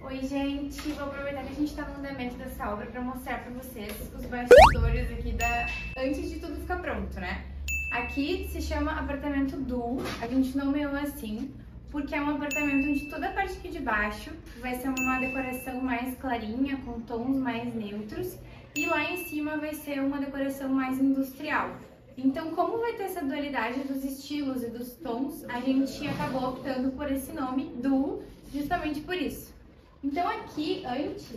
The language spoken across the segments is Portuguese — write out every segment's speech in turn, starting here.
Oi, gente, vou aproveitar que a gente tá no andamento dessa obra para mostrar para vocês os bastidores aqui antes de tudo ficar pronto, né? Aqui se chama apartamento Duo, a gente nomeou assim porque é um apartamento onde toda a parte aqui de baixo vai ser uma decoração mais clarinha, com tons mais neutros, e lá em cima vai ser uma decoração mais industrial. Então, como vai ter essa dualidade dos estilos e dos tons, a gente acabou optando por esse nome Duo, justamente por isso. Então aqui, antes,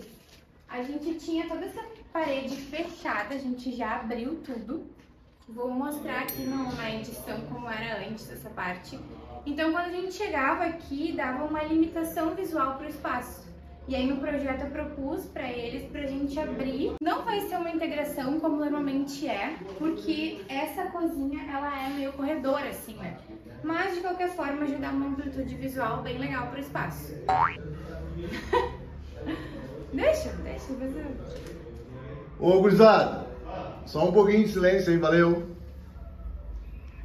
a gente tinha toda essa parede fechada, a gente já abriu tudo. Vou mostrar aqui na edição como era antes essa parte. Então quando a gente chegava aqui, dava uma limitação visual para o espaço. E aí no projeto eu propus para eles pra gente abrir. Não vai ser uma integração como normalmente é, porque essa cozinha ela é meio corredora assim, né? Mas de qualquer forma ajuda uma amplitude visual bem legal para o espaço. Deixa. Ô, gurizada, só um pouquinho de silêncio aí, valeu?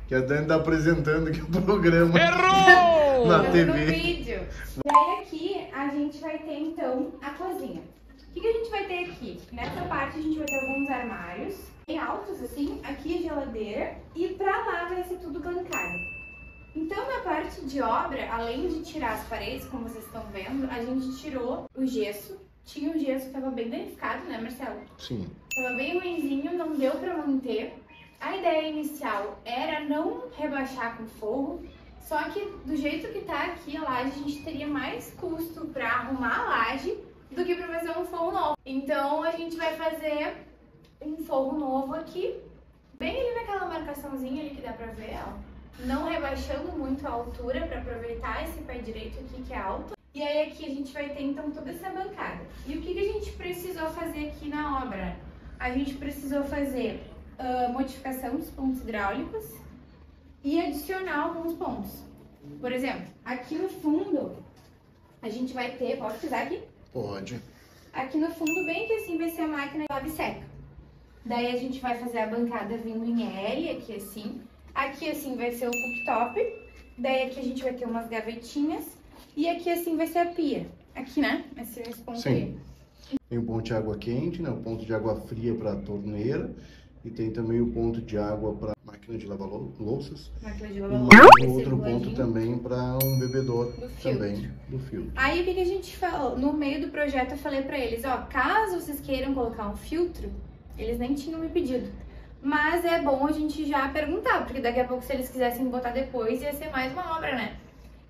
Que a Dani tá apresentando aqui o programa. Errou! Na TV. No vídeo. E aí aqui a gente vai ter então a cozinha. O que a gente vai ter aqui? Nessa parte a gente vai ter alguns armários bem altos assim, aqui a geladeira e pra lá vai ser tudo bancado. Então na parte de obra, além de tirar as paredes, como vocês estão vendo, a gente tirou o gesso. Tinha um gesso que estava bem danificado, né, Marcelo? Sim. Tava bem ruinzinho, não deu pra manter. A ideia inicial era não rebaixar com forro, só que do jeito que tá aqui a laje, a gente teria mais custo pra arrumar a laje do que pra fazer um forro novo. Então a gente vai fazer um forro novo aqui, bem ali naquela marcaçãozinha ali que dá pra ver, ó. Não rebaixando muito a altura para aproveitar esse pé direito aqui que é alto. E aí aqui a gente vai ter então toda essa bancada. E o que a gente precisou fazer aqui na obra? A gente precisou fazer modificação dos pontos hidráulicos e adicionar alguns pontos. Por exemplo, aqui no fundo a gente vai ter, pode pisar aqui? Pode. Aqui no fundo bem que assim vai ser a máquina de lava e seca. Daí a gente vai fazer a bancada vindo em L, aqui assim. Aqui assim vai ser o cooktop, daí aqui a gente vai ter umas gavetinhas e aqui assim vai ser a pia. Aqui, né? Vai ser esse ponto aí. Tem o ponto de água quente, né? O ponto de água fria para a torneira e tem também o ponto de água para máquina de lavar louças. Máquina de lavar E outro ponto também para um bebedouro também do filtro. Aí o que a gente falou? No meio do projeto eu falei para eles, ó, caso vocês queiram colocar um filtro, eles nem tinham me pedido. Mas é bom a gente já perguntar, porque daqui a pouco se eles quisessem botar depois ia ser mais uma obra, né?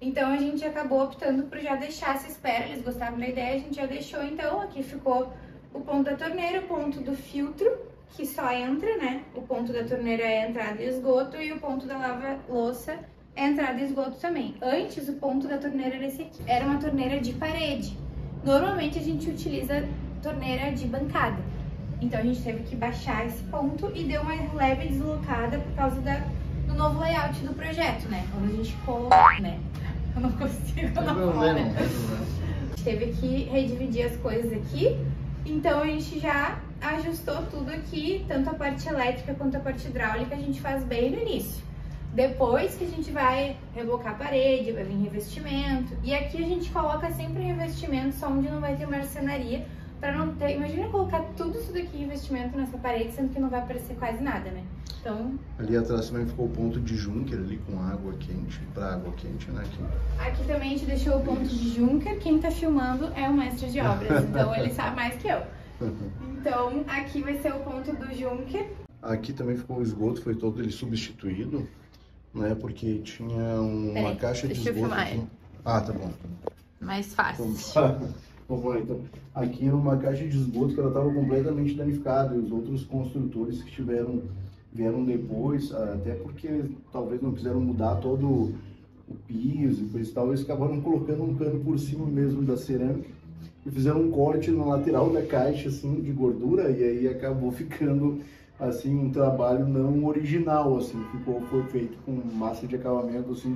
Então a gente acabou optando por já deixar essa espera, eles gostaram da ideia, a gente já deixou. Então aqui ficou o ponto da torneira, o ponto do filtro, que só entra, né? O ponto da torneira é entrada e esgoto e o ponto da lava-louça é entrada e esgoto também. Antes o ponto da torneira era esse aqui, era uma torneira de parede. Normalmente a gente utiliza torneira de bancada. Então a gente teve que baixar esse ponto e deu uma leve deslocada por causa do novo layout do projeto, né? Quando a gente colocou, né? Eu não consigo não falar, né? A gente teve que redividir as coisas aqui, então a gente já ajustou tudo aqui, tanto a parte elétrica quanto a parte hidráulica, a gente faz bem no início. Depois que a gente vai rebocar a parede, vai vir revestimento, e aqui a gente coloca sempre revestimento só onde não vai ter marcenaria, para não ter, imagina colocar tudo isso daqui em investimento nessa parede, sendo que não vai aparecer quase nada, né? Então... Ali atrás também ficou o ponto de Junker ali com água quente, para água quente, né? Aqui também a gente deixou o ponto de Junker, quem tá filmando é o mestre de obras, então ele sabe mais que eu. Então aqui vai ser o ponto do Junker. Aqui também ficou o esgoto, foi todo ele substituído, né? Porque tinha uma caixa de esgoto aqui. Ah, tá bom. Mais fácil. Então, aqui era uma caixa de esgoto que ela estava completamente danificada e os outros construtores que vieram depois, até porque talvez não quiseram mudar todo o piso e coisa e tal, eles acabaram colocando um cano por cima mesmo da cerâmica e fizeram um corte na lateral da caixa assim de gordura e aí acabou ficando assim um trabalho não original, assim, foi feito com massa de acabamento assim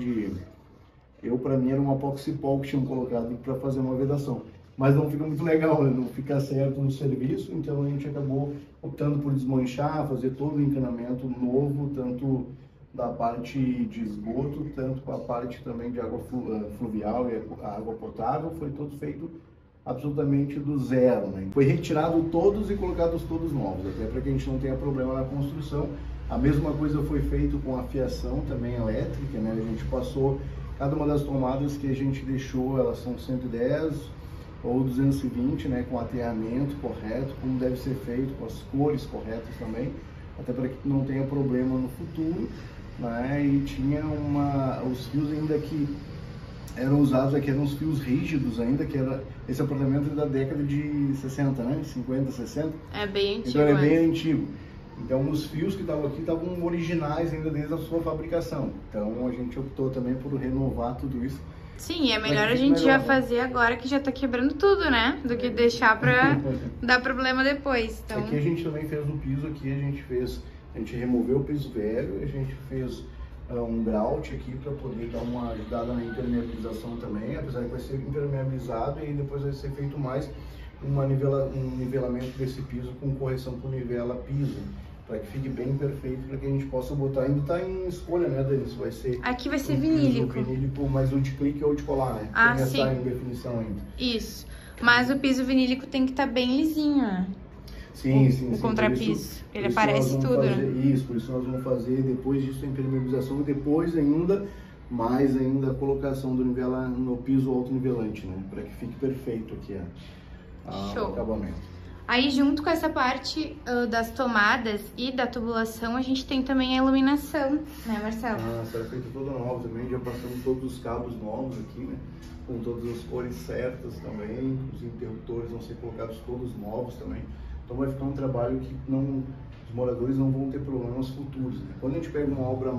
para mim era uma Poxipol que tinham colocado para fazer uma vedação. Mas não fica muito legal, né? Não fica certo no serviço, então a gente acabou optando por desmanchar, fazer todo o encanamento novo, tanto da parte de esgoto, tanto com a parte também de água fluvial e a água potável, foi todo feito absolutamente do zero, né? Foi retirado todos e colocados todos novos, até para que a gente não tenha problema na construção. A mesma coisa foi feito com a fiação também elétrica, né? A gente passou cada uma das tomadas que a gente deixou, elas são 110 ou 220, né? Com aterramento correto, como deve ser feito, com as cores corretas também, até para que não tenha problema no futuro, né? E tinha os fios ainda que eram usados aqui, eram os fios rígidos ainda, que era esse apartamento da década de 60, né? 50, 60. É bem antigo. Então é bem antigo. Então os fios que estavam aqui estavam originais ainda desde a sua fabricação. Então a gente optou também por renovar tudo isso. Sim, é melhor a gente já fazer agora que já tá quebrando tudo, né? Do que deixar pra dar problema depois. Então... Aqui a gente também fez o piso, aqui a gente removeu o piso velho, a gente fez um grout aqui para poder dar uma ajudada na impermeabilização também, apesar que vai ser impermeabilizado e depois vai ser feito mais um nivelamento desse piso com correção por nivela piso, para que fique bem perfeito, para que a gente possa botar. Ainda está em escolha, né, Dani? Se vai ser aqui vai ser vinílico. Vinílico, mas o de clique ou de colar, né? Ah, tem sim. Essa em definição ainda. Isso. Mas o piso vinílico tem que estar bem lisinho, né? Sim. O contrapiso. Ele aparece tudo, né? Isso, por isso nós vamos fazer depois disso a impermeabilização e depois ainda, mais ainda a colocação do no piso autonivelante, né? Para que fique perfeito aqui o acabamento. Aí junto com essa parte das tomadas e da tubulação, a gente tem também a iluminação, né, Marcelo? Será feito toda nova também, já passamos todos os cabos novos aqui, né? Com todas as cores certas também, os interruptores vão ser colocados todos novos também. Então vai ficar um trabalho que os moradores não vão ter problemas futuros, né? Quando a gente pega uma obra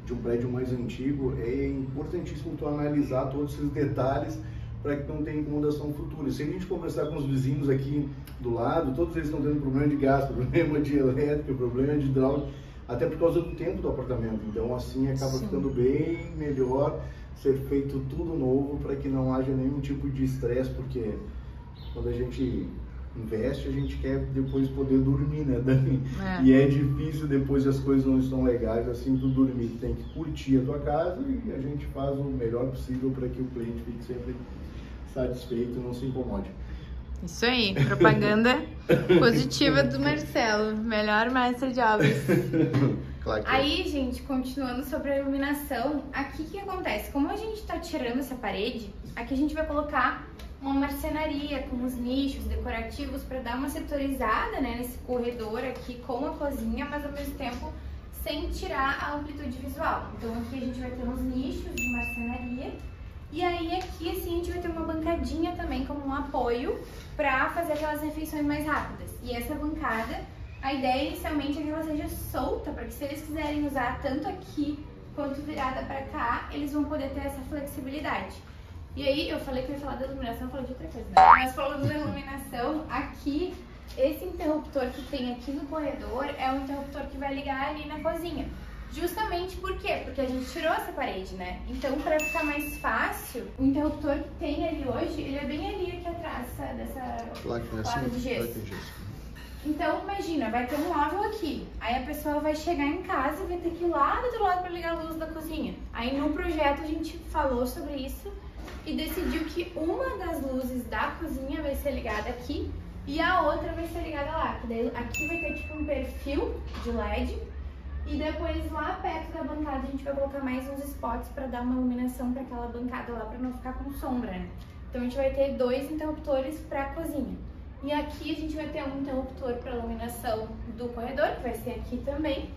de um prédio mais antigo, é importantíssimo tu analisar todos esses detalhes para que não tenha incomodação futura. Se a gente conversar com os vizinhos aqui do lado, todos eles estão tendo problema de gás, problema de elétrica, problema de hidráulica, até por causa do tempo do apartamento. Então assim acaba ficando bem melhor ser feito tudo novo para que não haja nenhum tipo de estresse, porque quando a gente investe, a gente quer depois poder dormir, né, Dani? E é difícil depois as coisas não estão legais, assim, tu dormir. Tu tem que curtir a tua casa e a gente faz o melhor possível para que o cliente fique sempre satisfeito e não se incomode. Isso aí, propaganda positiva do Marcelo, melhor mestre de obras. Claro que aí, gente, continuando sobre a iluminação, aqui o que acontece? Como a gente tá tirando essa parede, aqui a gente vai colocar uma marcenaria com os nichos decorativos para dar uma setorizada, né, nesse corredor aqui com a cozinha, mas ao mesmo tempo sem tirar a amplitude visual. Então aqui a gente vai ter uns nichos de marcenaria e aí aqui assim a gente vai ter uma bancadinha também como um apoio para fazer aquelas refeições mais rápidas. E essa bancada, a ideia inicialmente é que ela seja solta, para que se eles quiserem usar tanto aqui quanto virada para cá, eles vão poder ter essa flexibilidade. E aí, eu falei que eu ia falar da iluminação, eu falei de outra coisa, né? Mas falando da iluminação, aqui, esse interruptor que tem aqui no corredor é um interruptor que vai ligar ali na cozinha. Justamente por quê? Porque a gente tirou essa parede, né? Então, pra ficar mais fácil, o interruptor que tem ali hoje, ele é bem ali aqui atrás dessa placa de gesso. Então, imagina, vai ter um móvel aqui, aí a pessoa vai chegar em casa e vai ter que ir lá do outro lado para ligar a luz da cozinha. Aí no projeto a gente falou sobre isso e decidiu que uma das luzes da cozinha vai ser ligada aqui e a outra vai ser ligada lá. Que daí aqui vai ter tipo um perfil de LED e depois lá perto da bancada a gente vai colocar mais uns spots para dar uma iluminação para aquela bancada lá, para não ficar com sombra, né? Então a gente vai ter 2 interruptores para a cozinha. E aqui a gente vai ter um interruptor para iluminação do corredor, que vai ser aqui também.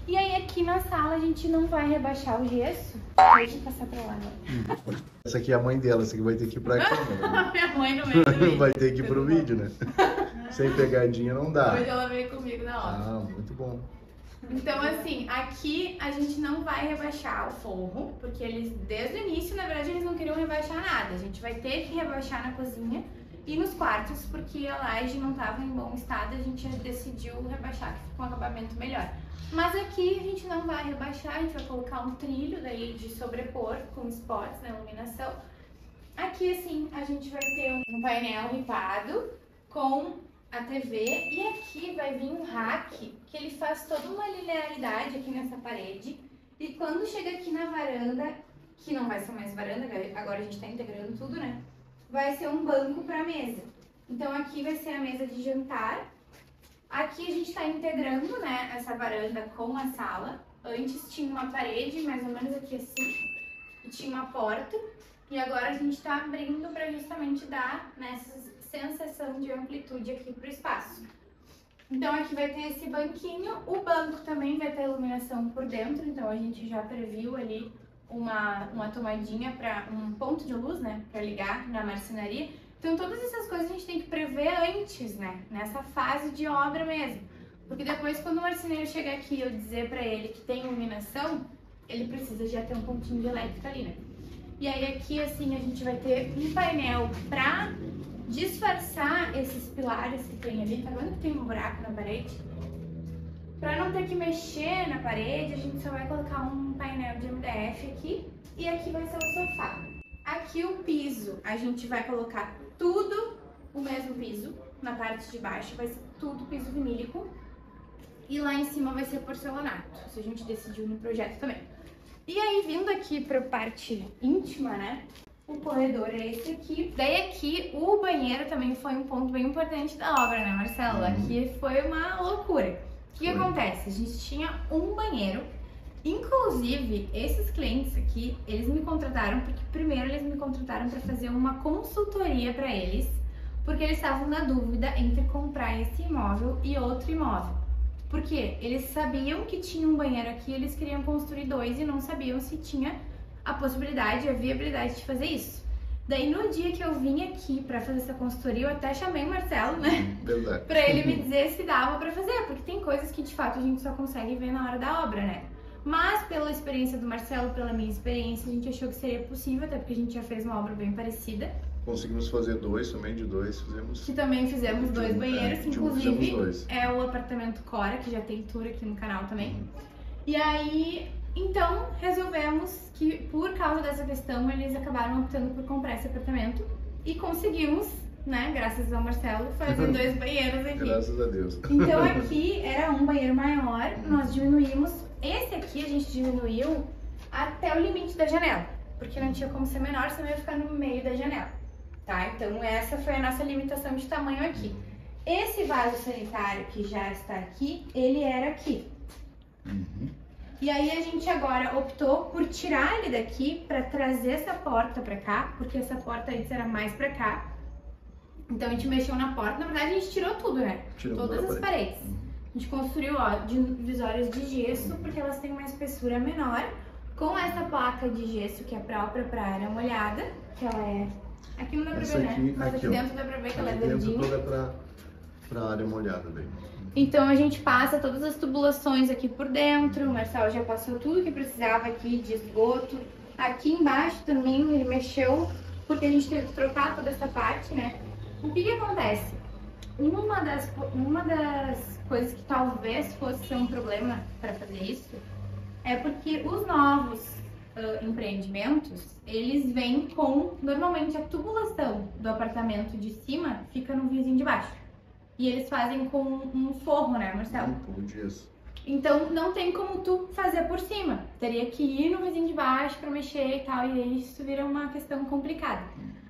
E aí aqui na sala a gente não vai rebaixar o gesso. Deixa eu passar pra lá agora. Essa aqui é a mãe dela, essa aqui vai ter que ir pra câmera. Minha mãe no meio do vídeo. Vai ter que ir pro vídeo, né? Sem pegadinha não dá. Hoje ela veio comigo na hora. Muito bom. Então assim, aqui a gente não vai rebaixar o forro, porque eles, desde o início, na verdade, eles não queriam rebaixar nada. A gente vai ter que rebaixar na cozinha e nos quartos, porque a laje não estava em bom estado, a gente decidiu rebaixar, que ficou um acabamento melhor. Mas aqui a gente não vai rebaixar, a gente vai colocar um trilho daí de sobrepor com spots na iluminação. Aqui assim a gente vai ter um painel ripado com a TV e aqui vai vir um rack que ele faz toda uma linearidade aqui nessa parede. E quando chega aqui na varanda, que não vai ser mais varanda, agora a gente tá integrando tudo, né? vai ser um banco para mesa. Então aqui vai ser a mesa de jantar. Aqui a gente está integrando, né, essa varanda com a sala. Antes tinha uma parede, mais ou menos aqui assim, e tinha uma porta. E agora a gente está abrindo para justamente dar, né, essa sensação de amplitude aqui para o espaço. Então aqui vai ter esse banquinho, o banco também vai ter iluminação por dentro, então a gente já previu ali uma tomadinha para um ponto de luz, né, para ligar na marcenaria. Então todas essas coisas a gente tem que prever antes, né, nessa fase de obra mesmo. Porque depois quando o marceneiro chegar aqui e eu dizer para ele que tem iluminação, ele precisa já ter um pontinho de elétrica ali, né. E aí aqui assim a gente vai ter um painel para disfarçar esses pilares que tem ali, tá vendo que tem um buraco na parede? Para não ter que mexer na parede, a gente só vai colocar um painel de MDF aqui e aqui vai ser o sofá. Aqui o piso, a gente vai colocar tudo o mesmo piso, na parte de baixo vai ser tudo piso vinílico e lá em cima vai ser porcelanato, isso a gente decidiu no projeto também. E aí vindo aqui para a parte íntima, né? O corredor é esse aqui. Daí aqui o banheiro também foi um ponto bem importante da obra, né, Marcelo? Aqui foi uma loucura. O que acontece? A gente tinha um banheiro. Inclusive, esses clientes aqui, eles me contrataram porque primeiro eles me contrataram para fazer uma consultoria para eles, porque eles estavam na dúvida entre comprar esse imóvel e outro imóvel. Porque eles sabiam que tinha um banheiro aqui, eles queriam construir 2 e não sabiam se tinha a possibilidade, a viabilidade de fazer isso. Daí no dia que eu vim aqui pra fazer essa consultoria, eu até chamei o Marcelo, né? Verdade. Pra ele me dizer se dava pra fazer, porque tem coisas que de fato a gente só consegue ver na hora da obra, né? Mas pela experiência do Marcelo, pela minha experiência, a gente achou que seria possível, até porque a gente já fez uma obra bem parecida. Conseguimos fazer 2 também, de 2 fizemos. Que também fizemos 2 banheiros, inclusive dois. É o apartamento Cora, que já tem tour aqui no canal também. E aí, então, resolvemos que por causa dessa questão, eles acabaram optando por comprar esse apartamento e conseguimos, né, graças ao Marcelo, fazer 2 banheiros aqui. Graças a Deus. Então aqui era um banheiro maior, nós diminuímos, esse aqui a gente diminuiu até o limite da janela, porque não tinha como ser menor, senão ia ficar no meio da janela, tá? Então essa foi a nossa limitação de tamanho aqui. Esse vaso sanitário que já está aqui, ele era aqui. E aí a gente agora optou por tirar ele daqui para trazer essa porta para cá, porque essa porta antes era mais para cá. Então a gente mexeu na porta, na verdade a gente tirou tudo, né? Todas as paredes. A gente construiu, ó, divisórias de gesso, porque elas têm uma espessura menor. Com essa placa de gesso que é própria para área molhada, que ela é... Aqui não dá pra ver, né? Mas aqui dentro dá pra ver que ela é verdinha. Toda pra área molhada daí. Então a gente passa todas as tubulações aqui por dentro, o Marcelo já passou tudo que precisava aqui de esgoto. Aqui embaixo também ele mexeu, porque a gente teve que trocar toda essa parte, né? O que acontece? Uma das coisas que talvez fosse ser um problema para fazer isso é porque os novos empreendimentos, eles vêm com, normalmente a tubulação do apartamento de cima fica no vizinho de baixo. E eles fazem com um forro, né, Marcelo? Um pouco disso. Então não tem como tu fazer por cima. Teria que ir no vizinho de baixo para mexer e tal, e aí isso vira uma questão complicada.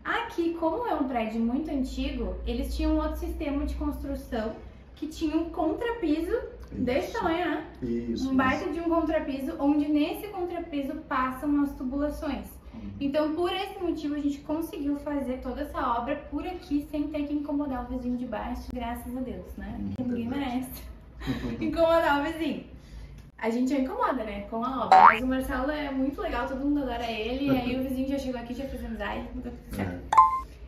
Aqui, como é um prédio muito antigo, eles tinham outro sistema de construção que tinha um contrapiso desse tamanho, né? Isso. Um baita de um contrapiso, onde nesse contrapiso passam as tubulações. Então, por esse motivo, a gente conseguiu fazer toda essa obra por aqui sem ter que incomodar o vizinho de baixo, graças a Deus, né? Porque ninguém merece incomodar o vizinho. A gente já incomoda, né, com a obra, mas o Marcelo é muito legal, todo mundo adora ele, e aí o vizinho já chegou aqui, já fez amizade, não tá tudo certo.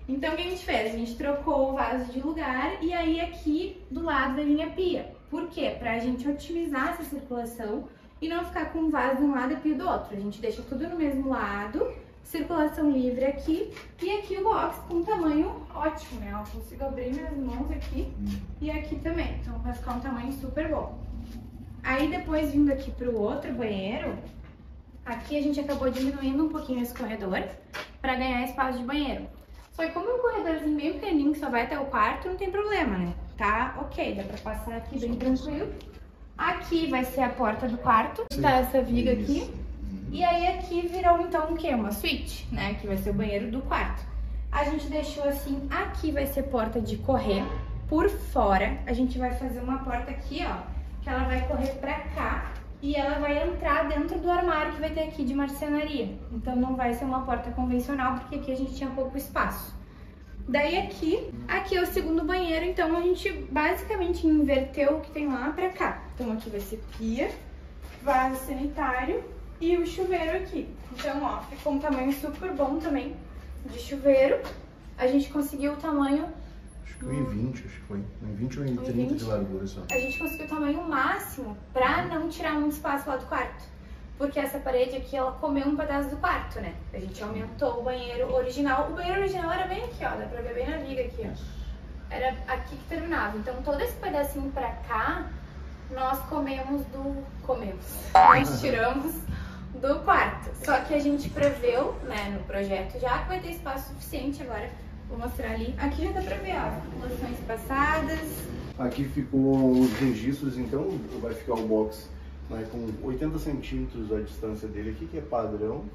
Então o que a gente fez? A gente trocou o vaso de lugar e aí aqui do lado da minha pia. Por quê? Pra gente otimizar essa circulação e não ficar com um vaso de um lado e pia do outro. A gente deixa tudo no mesmo lado, circulação livre aqui, e aqui o box com um tamanho ótimo, né? Eu consigo abrir minhas mãos aqui e aqui também, então vai ficar um tamanho super bom. Aí depois vindo aqui pro outro banheiro, aqui a gente acabou diminuindo um pouquinho esse corredor para ganhar espaço de banheiro. Só que como é um corredorzinho meio pequenininho que só vai até o quarto, não tem problema, né? Tá ok, dá pra passar aqui bem tranquilo. Aqui vai ser a porta do quarto, tá essa viga aqui. E aí aqui virou então o quê? Uma suíte, né? Que vai ser o banheiro do quarto. A gente deixou assim, aqui vai ser porta de correr. Por fora, a gente vai fazer uma porta aqui, ó, que ela vai correr pra cá e ela vai entrar dentro do armário que vai ter aqui de marcenaria. Então não vai ser uma porta convencional, porque aqui a gente tinha pouco espaço. Daí aqui é o segundo banheiro, então a gente basicamente inverteu o que tem lá pra cá. Então aqui vai ser pia, vaso sanitário e o chuveiro aqui. Então, ó, ficou um tamanho super bom também de chuveiro. A gente conseguiu o tamanho... Acho que 1,20, acho que foi. 1,20 ou 1,30 de largura só. A gente conseguiu o tamanho máximo pra não tirar muito espaço lá do quarto. Porque essa parede aqui, ela comeu um pedaço do quarto, né? A gente aumentou o banheiro original. O banheiro original era bem aqui, ó. Dá pra ver bem na viga aqui, ó. Era aqui que terminava. Então, todo esse pedacinho pra cá, nós nós tiramos do quarto. Só que a gente preveu, né, no projeto já que vai ter espaço suficiente agora. Vou mostrar ali. Aqui já dá pra ver, ó, loções passadas. Aqui ficou os registros, então vai ficar o box, né, com 80 centímetros a distância dele aqui, que é padrão,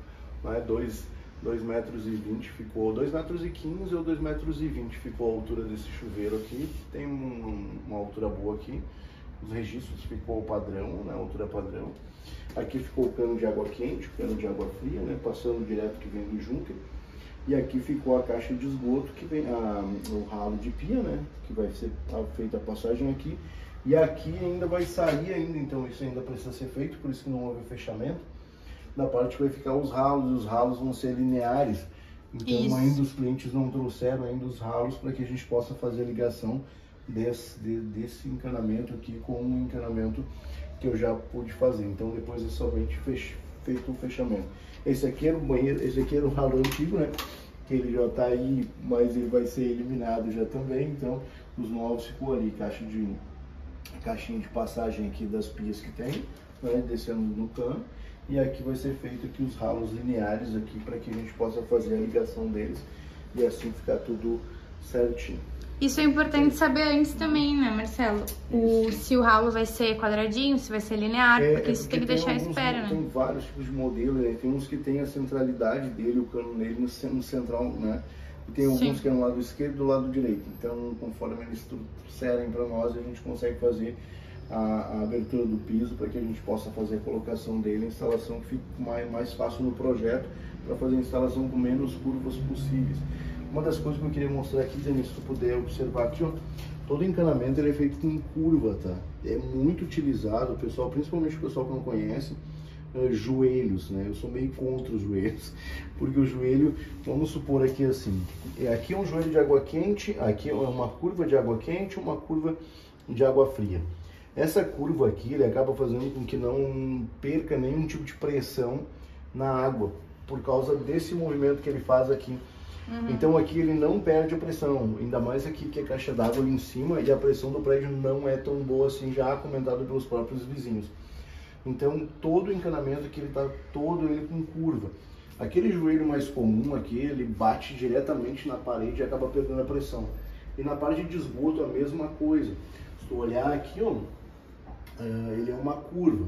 né, 2,20 metros ficou, 2,15 metros ou 2,20 metros ficou a altura desse chuveiro aqui. Tem uma altura boa aqui. Os registros ficou padrão, né, altura padrão. Aqui ficou o cano de água quente, o cano de água fria, né, passando direto que vem do junker. E aqui ficou a caixa de esgoto, que vem o ralo de pia, né, que vai ser feita a passagem aqui. E aqui ainda vai sair ainda, então isso ainda precisa ser feito, por isso que não houve fechamento. Na parte que vai ficar os ralos vão ser lineares. Então ainda os clientes não trouxeram ainda os ralos para que a gente possa fazer a ligação desse encanamento aqui com um encanamento que eu já pude fazer. Então depois é somente feito o fechamento. Esse aqui era o banheiro, esse aqui era o ralo antigo, né? Que ele já tá aí, mas ele vai ser eliminado já também. Então os novos ficou ali, caixinha de passagem aqui das pias que tem, né? Descendo no cano. E aqui vai ser feito aqui os ralos lineares aqui para que a gente possa fazer a ligação deles e assim ficar tudo certinho. Isso é importante saber antes também, né, Marcelo? Se o ralo vai ser quadradinho, se vai ser linear, porque isso tem que deixar à espera, né? Tem vários tipos de modelo, né? Tem uns que tem a centralidade dele, o cano nele no central, né? E tem alguns que é no lado esquerdo e do lado direito. Então, conforme eles trouxerem para nós, a gente consegue fazer a abertura do piso para que a gente possa fazer a colocação dele, a instalação que fique mais fácil no projeto, para fazer a instalação com menos curvas possíveis. Uma das coisas que eu queria mostrar aqui, Denise, se tu puder observar aqui, ó, todo encanamento ele é feito com curva, tá? É muito utilizado, o pessoal, principalmente o pessoal que não conhece, joelhos, né? Eu sou meio contra os joelhos, porque o joelho, vamos supor aqui assim, aqui é um joelho de água quente, aqui é uma curva de água quente, uma curva de água fria. Essa curva aqui, ele acaba fazendo com que não perca nenhum tipo de pressão na água, por causa desse movimento que ele faz aqui. Então aqui ele não perde a pressão, ainda mais aqui que é caixa d'água ali em cima e a pressão do prédio não é tão boa assim, já comentado pelos próprios vizinhos. Então todo o encanamento aqui ele tá todo ele com curva. Aquele joelho mais comum aqui, ele bate diretamente na parede e acaba perdendo a pressão. E na parte de esgoto a mesma coisa. Se tu olhar aqui, ó, ele é uma curva.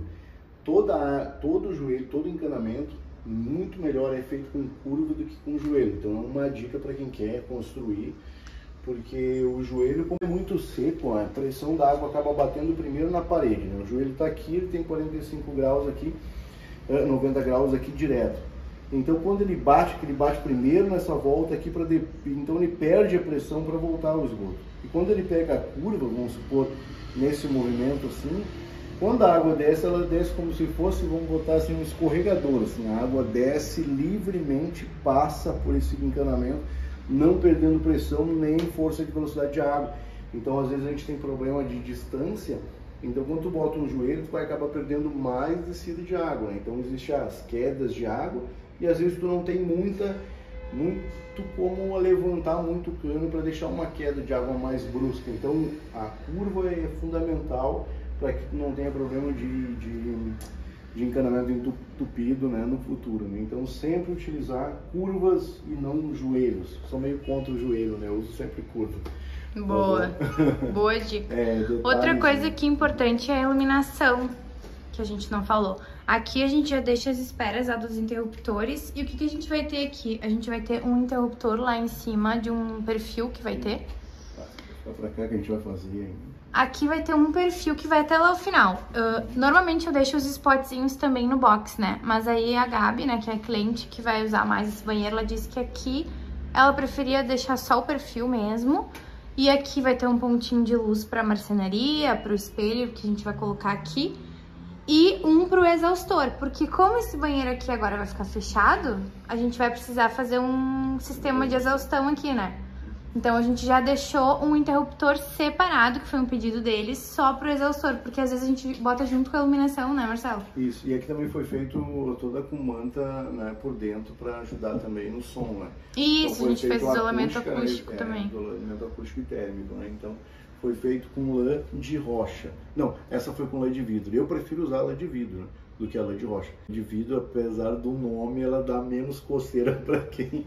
Todo joelho, todo encanamento, muito melhor é feito com curva do que com joelho. Então é uma dica para quem quer construir, porque o joelho, como é muito seco, a pressão da água acaba batendo primeiro na parede, né? O joelho está aqui, ele tem 45 graus aqui, 90 graus aqui direto. Então quando ele bate primeiro nessa volta aqui, então ele perde a pressão para voltar ao esgoto. E quando ele pega a curva, vamos supor, nesse movimento assim, quando a água desce, ela desce como se fosse, vamos botar assim, um escorregador, assim, a água desce livremente, passa por esse encanamento, não perdendo pressão nem força de velocidade de água. Então às vezes a gente tem problema de distância, então quando tu bota um joelho, tu vai acabar perdendo mais descida de água, né? Então existem as quedas de água e às vezes tu não tem muito como levantar muito o cano para deixar uma queda de água mais brusca. Então a curva é fundamental para que tu não tenha problema de encanamento entupido, né, no futuro, né? Então sempre utilizar curvas e não joelhos. Sou meio contra o joelho, né? Eu uso sempre curva. Boa, boa dica. Outra coisa que é importante é a iluminação, que a gente não falou. Aqui a gente já deixa as esperas lá dos interruptores. E o que a gente vai ter aqui? A gente vai ter um interruptor lá em cima de um perfil que vai ter. Vai pra cá que a gente vai fazer ainda. Aqui vai ter um perfil que vai até lá ao final. Normalmente eu deixo os spotzinhos também no box, né? Mas aí a Gabi, né, que é a cliente que vai usar mais esse banheiro, ela disse que aqui ela preferia deixar só o perfil mesmo. E aqui vai ter um pontinho de luz pra marcenaria, pro espelho que a gente vai colocar aqui. E um pro exaustor, porque como esse banheiro aqui agora vai ficar fechado, a gente vai precisar fazer um sistema de exaustão aqui, né? Então a gente já deixou um interruptor separado, que foi um pedido deles, só pro exaustor, porque às vezes a gente bota junto com a iluminação, né, Marcelo? Isso, e aqui também foi feito toda com manta, né, por dentro para ajudar também no som, né? Isso, então, a gente fez isolamento acústico também. Isolamento acústico e térmico, né? Então foi feito com lã de rocha. Não, essa foi com lã de vidro. Eu prefiro usar lã de vidro, né, do que a lã de rocha. De vidro, apesar do nome, ela dá menos coceira para quem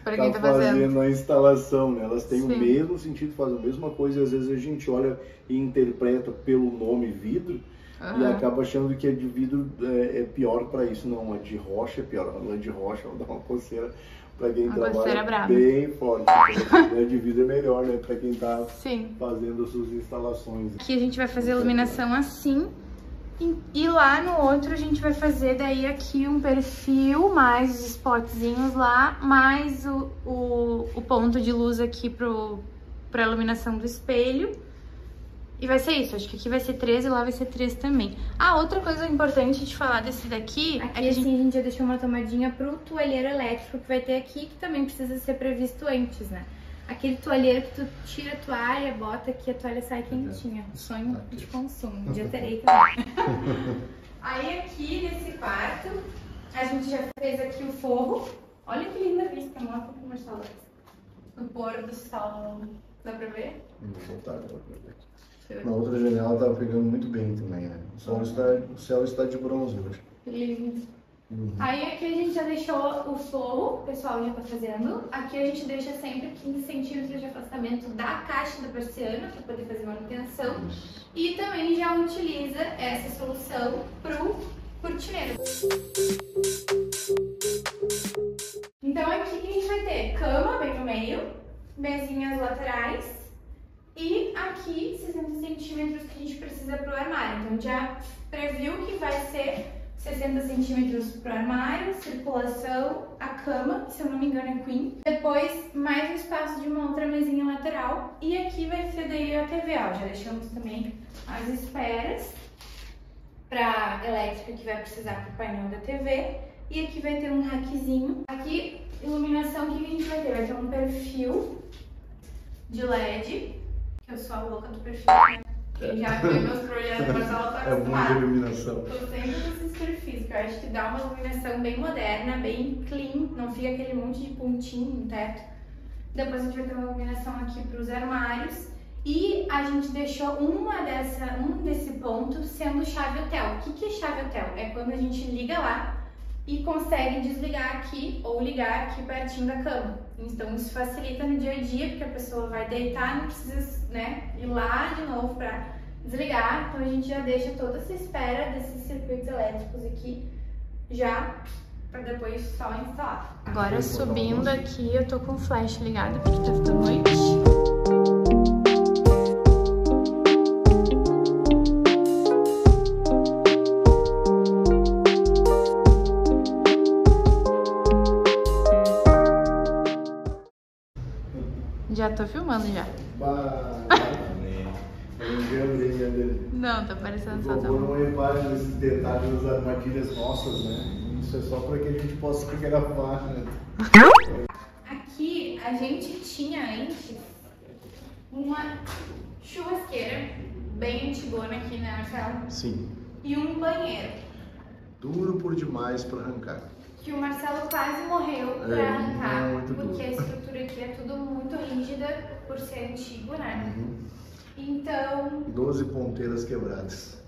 tá fazendo a instalação, né? Elas têm o mesmo sentido, fazem a mesma coisa e às vezes a gente olha e interpreta pelo nome vidro e acaba achando que a de vidro é pior para isso. Não, a de rocha é pior. A lã de rocha ela dá uma coceira para quem trabalha bem forte. A de vidro é melhor, né? Para quem tá fazendo as suas instalações. Aqui a gente vai fazer a iluminação assim. E lá no outro a gente vai fazer daí aqui um perfil, mais os spotzinhos lá, mais o ponto de luz aqui pra iluminação do espelho. E vai ser isso, acho que aqui vai ser 13 e lá vai ser 13 também. Ah, outra coisa importante de falar desse daqui é que assim, a gente já deixou uma tomadinha pro toalheiro elétrico que vai ter aqui, que também precisa ser previsto antes, né? Aquele toalheiro que tu tira a toalha, bota aqui, a toalha sai quentinha. Sonho de consumo, um dia terei também. Aí aqui nesse quarto, a gente já fez aqui o forro. Olha que linda vista, mostra pro Marcelo. O pôr do sol, dá pra ver? Não dá pra ver. Na outra janela tava pegando muito bem também, né? O céu está de bronze hoje. Lindo. Aí aqui a gente já deixou o forro, o pessoal já tá fazendo. Aqui a gente deixa sempre 15 centímetros de afastamento da caixa da persiana para poder fazer manutenção. E também já utiliza essa solução pro cortineiro. Então aqui que a gente vai ter cama bem no meio, mesinhas laterais e aqui 60 centímetros que a gente precisa pro armário. Então já previu que vai ser 60 centímetros para o armário, circulação, a cama, se eu não me engano é queen. Depois, mais um espaço de uma outra mesinha lateral. E aqui vai ser daí a TV, ó. Já deixamos também as esperas para elétrica que vai precisar para o painel da TV. E aqui vai ter um rackzinho. Aqui, iluminação, o que a gente vai ter? Vai ter um perfil de LED, que eu sou a louca do perfil, né? Quem já viu meus projetos, mas ela tá acostumada. É muita iluminação. Tô sempre nesses perfis, que eu acho que dá uma iluminação bem moderna, bem clean, não fica aquele monte de pontinho no teto. Depois a gente vai ter uma iluminação aqui para os armários. E a gente deixou um desse ponto sendo chave hotel. O que é chave hotel? É quando a gente liga lá e consegue desligar aqui ou ligar aqui pertinho da cama. Então isso facilita no dia a dia, porque a pessoa vai deitar, não precisa, né, ir lá de novo para desligar. Então a gente já deixa toda essa espera desses circuitos elétricos aqui já para depois só instalar. Agora subindo aqui, eu tô com o flash ligado porque tá ficando noite. Já tô filmando já. Não, tá parecendo só tão. Não repare nesses detalhes das armadilhas nossas, né? Isso é só para que a gente possa gravar, né? Aqui a gente tinha antes uma churrasqueira bem antigona aqui, né, Marcelo? Sim. E um banheiro. Duro por demais para arrancar. Que o Marcelo quase morreu para arrancar, porque a estrutura aqui é tudo muito rígida por ser antigo, né? Então... 12 ponteiras quebradas.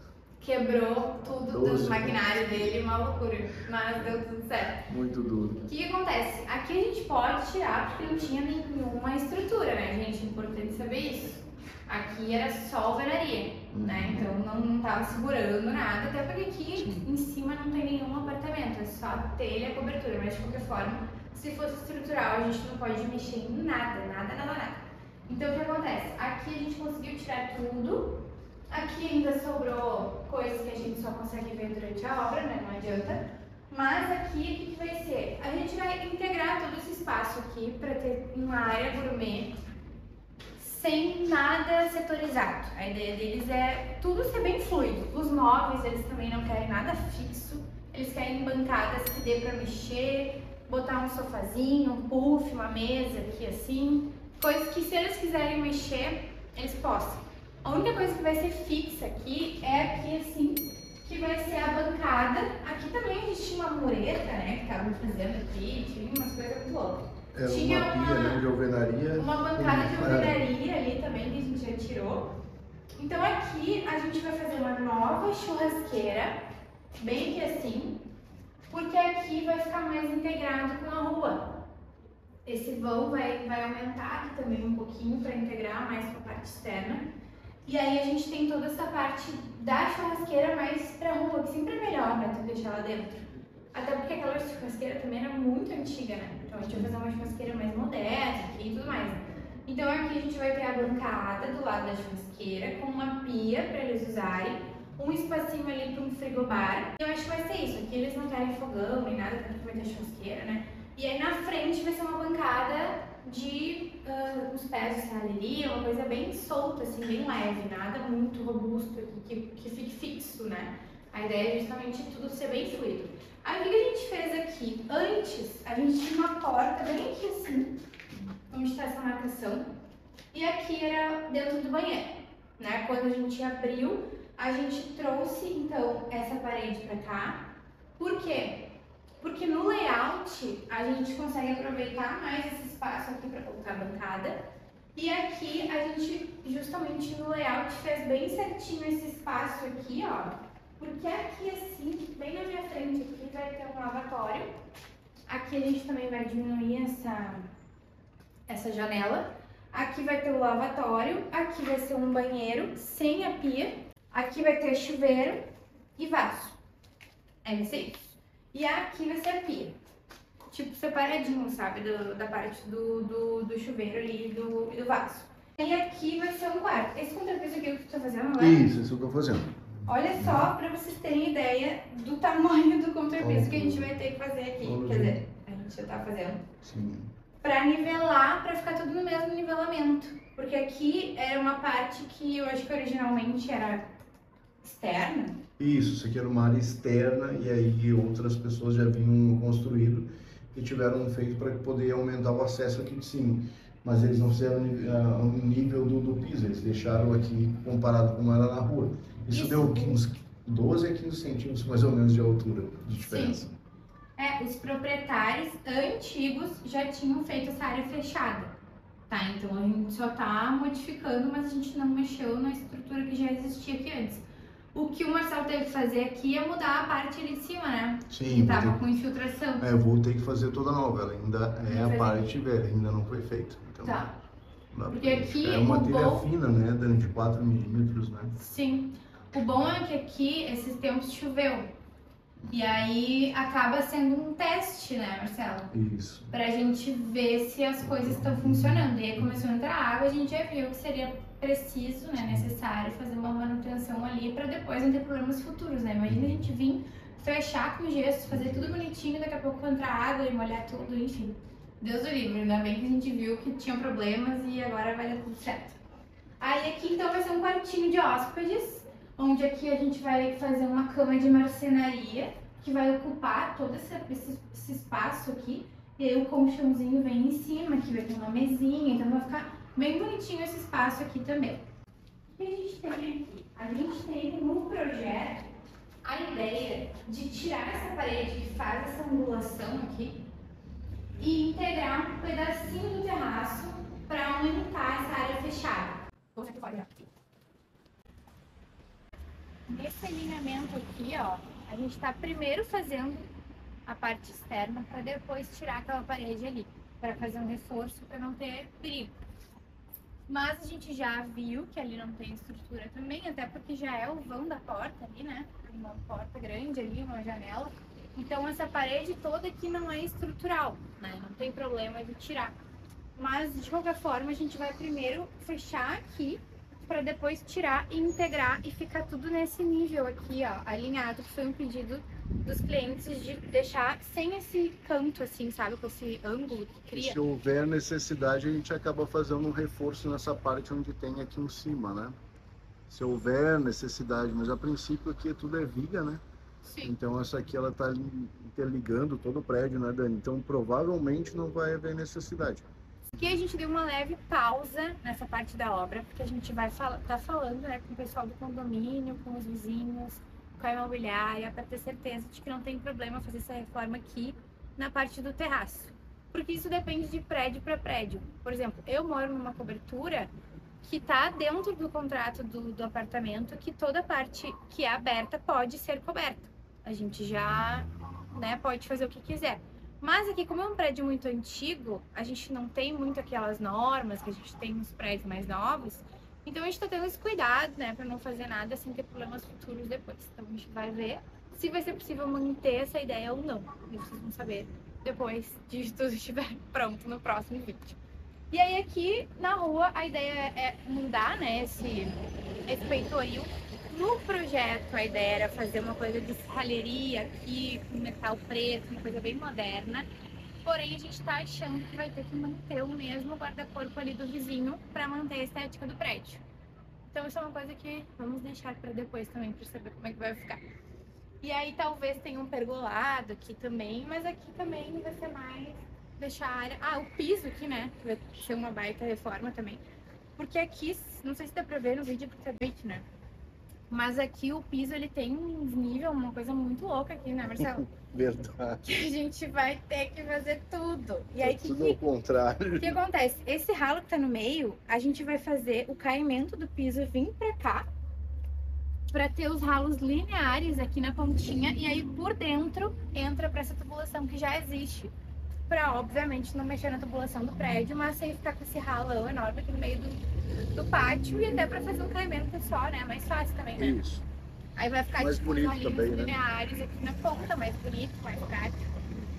Quebrou tudo do maquinário dele, uma loucura, mas deu tudo certo. Muito duro. O que acontece? Aqui a gente pode tirar porque não tinha nenhuma estrutura, né, gente? É importante saber isso. Aqui era só alvenaria, né? Então não tava segurando nada, até porque aqui em cima não tem nenhum apartamento, é só telha e cobertura, mas de qualquer forma, se fosse estrutural, a gente não pode mexer em nada. Então o que acontece? Aqui a gente conseguiu tirar tudo, aqui ainda sobrou coisas que a gente só consegue ver durante a obra, né? Não adianta. Mas aqui, o que vai ser? A gente vai integrar todo esse espaço aqui para ter uma área gourmet sem nada setorizado. A ideia deles é tudo ser bem fluido. Os móveis, eles também não querem nada fixo, eles querem bancadas que dê para mexer, botar um sofazinho, um puff, uma mesa aqui assim, coisas que se eles quiserem mexer, eles possam. A única coisa que vai ser fixa aqui é aqui assim, que vai ser a bancada. Aqui também a gente tinha uma mureta, né, que estavam fazendo aqui, tinha umas coisas muito loucas. Tinha uma pia, né, de alvenaria. Uma bancada de alvenaria ali também que a gente já tirou. Então aqui a gente vai fazer uma nova churrasqueira, bem que assim, porque aqui vai ficar mais integrado com a rua. Esse vão vai aumentar aqui também um pouquinho para integrar mais com a parte externa. E aí a gente tem toda essa parte da churrasqueira mais pra rua, que sempre é melhor, né, tu deixar lá dentro. Até porque aquela churrasqueira também era muito antiga, né? Então a gente vai fazer uma churrasqueira mais moderna aqui e tudo mais. Então aqui a gente vai ter a bancada do lado da churrasqueira, com uma pia para eles usarem, um espacinho ali para um frigobar. Eu acho que vai ser isso, aqui eles não querem fogão nem nada, porque vai ter churrasqueira, né? E aí na frente vai ser uma bancada de uns pés de serralheria, uma coisa bem solta, assim, bem leve, nada muito robusto aqui, que fique fixo, né? A ideia é justamente tudo ser bem fluido. Aí o que a gente fez aqui? Antes, a gente tinha uma porta bem aqui assim, onde está essa marcação, e aqui era dentro do banheiro, né? Quando a gente abriu, a gente trouxe, então, essa parede pra cá. Por quê? Porque no layout, a gente consegue aproveitar mais esse espaço aqui para colocar a bancada. E aqui, a gente, justamente no layout, fez bem certinho esse espaço aqui, ó. Porque aqui, assim, bem na minha frente, aqui vai ter um lavatório. Aqui a gente também vai diminuir essa janela. Aqui vai ter o lavatório. Aqui vai ser um banheiro sem a pia. Aqui vai ter chuveiro e vaso. Vai ser isso. E aqui vai ser a pia. Tipo, separadinho, sabe? Da parte do chuveiro ali e do vaso. E aqui vai ser um quarto. Esse contrapeso aqui é o que tu tá fazendo agora? Isso que eu tô fazendo. Olha só, pra vocês terem ideia do tamanho do contrapeso que a gente vai ter que fazer aqui. Quer dizer, a gente já tá fazendo. Sim. Pra nivelar, pra ficar tudo no mesmo nivelamento. Porque aqui era uma parte que eu acho que originalmente era externa. Isso aqui era uma área externa e aí outras pessoas já vinham construído e tiveram feito para poder aumentar o acesso aqui de cima. Mas eles não fizeram o nível do piso, eles deixaram aqui comparado com era na rua. Isso deu uns 12 a 15 centímetros mais ou menos de altura de diferença. Sim. Os proprietários antigos já tinham feito essa área fechada, tá? Então a gente só tá modificando, mas a gente não mexeu na estrutura que já existia aqui antes. O que o Marcelo teve que fazer aqui é mudar a parte ali de cima, né? Sim. Que tava com infiltração. Eu vou ter que fazer toda nova, ela ainda é a parte velha, ainda não foi feita. Então, tá. Porque aqui é uma telha fina, né? Dando de 4 milímetros, né? Sim. O bom é que aqui, esses tempos choveu. E aí acaba sendo um teste, né, Marcelo? Isso. Pra gente ver se as coisas estão funcionando. E aí começou a entrar água, a gente já viu que seria preciso, né, necessário fazer uma manutenção ali para depois não ter problemas futuros, né? Imagina a gente vir fechar com gesso, fazer tudo bonitinho, daqui a pouco entrar água e molhar tudo, enfim. Deus o livre, ainda bem que a gente viu que tinha problemas e agora vai dar tudo certo. Aí aqui então vai ser um quartinho de hóspedes, onde aqui a gente vai fazer uma cama de marcenaria, que vai ocupar todo esse espaço aqui. E aí o colchãozinho vem em cima, aqui vai ter uma mesinha, então vai ficar bem bonitinho esse espaço aqui também. O que a gente tem aqui? A gente tem no projeto a ideia de tirar essa parede que faz essa angulação aqui e integrar um pedacinho do terraço para aumentar essa área fechada. Vou aqui fora. Nesse alinhamento aqui, ó, a gente está primeiro fazendo a parte externa para depois tirar aquela parede ali, para fazer um reforço para não ter perigo. Mas a gente já viu que ali não tem estrutura também, até porque já é o vão da porta ali, né? Uma porta grande ali, uma janela. Então essa parede toda aqui não é estrutural, né? Não tem problema de tirar. Mas de qualquer forma a gente vai primeiro fechar aqui para depois tirar e integrar e ficar tudo nesse nível aqui, ó, alinhado, que foi um pedido dos clientes de deixar sem esse canto assim, sabe, com esse ângulo que cria. Se houver necessidade, a gente acaba fazendo um reforço nessa parte onde tem aqui em cima, né? Se houver necessidade, mas a princípio aqui tudo é viga, né? Sim. Então essa aqui ela tá interligando todo o prédio, né, Dani? Então provavelmente não vai haver necessidade. Aqui a gente deu uma leve pausa nessa parte da obra, porque a gente vai tá falando, né, com o pessoal do condomínio, com os vizinhos, com a imobiliária, para ter certeza de que não tem problema fazer essa reforma aqui na parte do terraço. Porque isso depende de prédio para prédio. Por exemplo, eu moro numa cobertura que está dentro do contrato do apartamento, que toda parte que é aberta pode ser coberta. A gente já, né, pode fazer o que quiser. Mas aqui, como é um prédio muito antigo, a gente não tem muito aquelas normas que a gente tem nos prédios mais novos. Então a gente tá tendo esse cuidado, né, pra não fazer nada sem ter problemas futuros depois. Então a gente vai ver se vai ser possível manter essa ideia ou não. E vocês vão saber depois de tudo estiver pronto no próximo vídeo. E aí aqui na rua a ideia é mudar, né, esse peitoril. No projeto a ideia era fazer uma coisa de serralheria aqui, com metal preto, uma coisa bem moderna. Porém a gente tá achando que vai ter que manter o mesmo guarda-corpo ali do vizinho para manter a estética do prédio. Então isso é uma coisa que vamos deixar para depois também, para saber como é que vai ficar. E aí talvez tenha um pergolado aqui também, mas aqui também vai ser mais deixar a área... Ah, o piso aqui, né? Vai ser uma baita reforma também. Porque aqui, não sei se dá pra ver no vídeo porque é noite, né? Mas aqui o piso, ele tem um nível, uma coisa muito louca aqui, né, Marcelo? Verdade. Que a gente vai ter que fazer tudo. E aí, tudo ao contrário. O que acontece? Esse ralo que tá no meio, a gente vai fazer o caimento do piso vir pra cá, pra ter os ralos lineares aqui na pontinha, e aí por dentro entra pra essa tubulação que já existe. Pra, obviamente, não mexer na tubulação do prédio, mas sem ficar com esse ralão enorme aqui no meio do pátio, e até pra fazer um caimento só, né? Mais fácil também, né? Isso. Aí vai ficar mais tipo, bonito os também, lineares aqui na ponta, mais bonito, mais prático,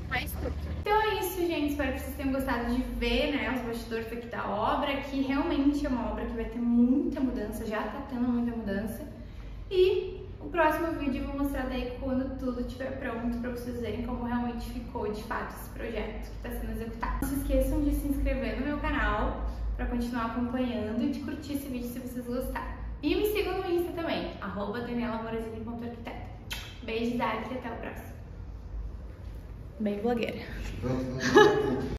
mais tudo. Então é isso, gente. Espero que vocês tenham gostado de ver, né, os bastidores aqui da obra, que realmente é uma obra que vai ter muita mudança, já tá tendo muita mudança. E o próximo vídeo eu vou mostrar daí quando tudo estiver pronto, pra vocês verem como realmente ficou de fato esse projeto que está sendo executado. Não se esqueçam de se inscrever no meu canal para continuar acompanhando e de curtir esse vídeo se vocês gostaram. E me sigam no Insta também, @danielamorazini.arquiteta. Beijos, e até o próximo. Bem blogueira.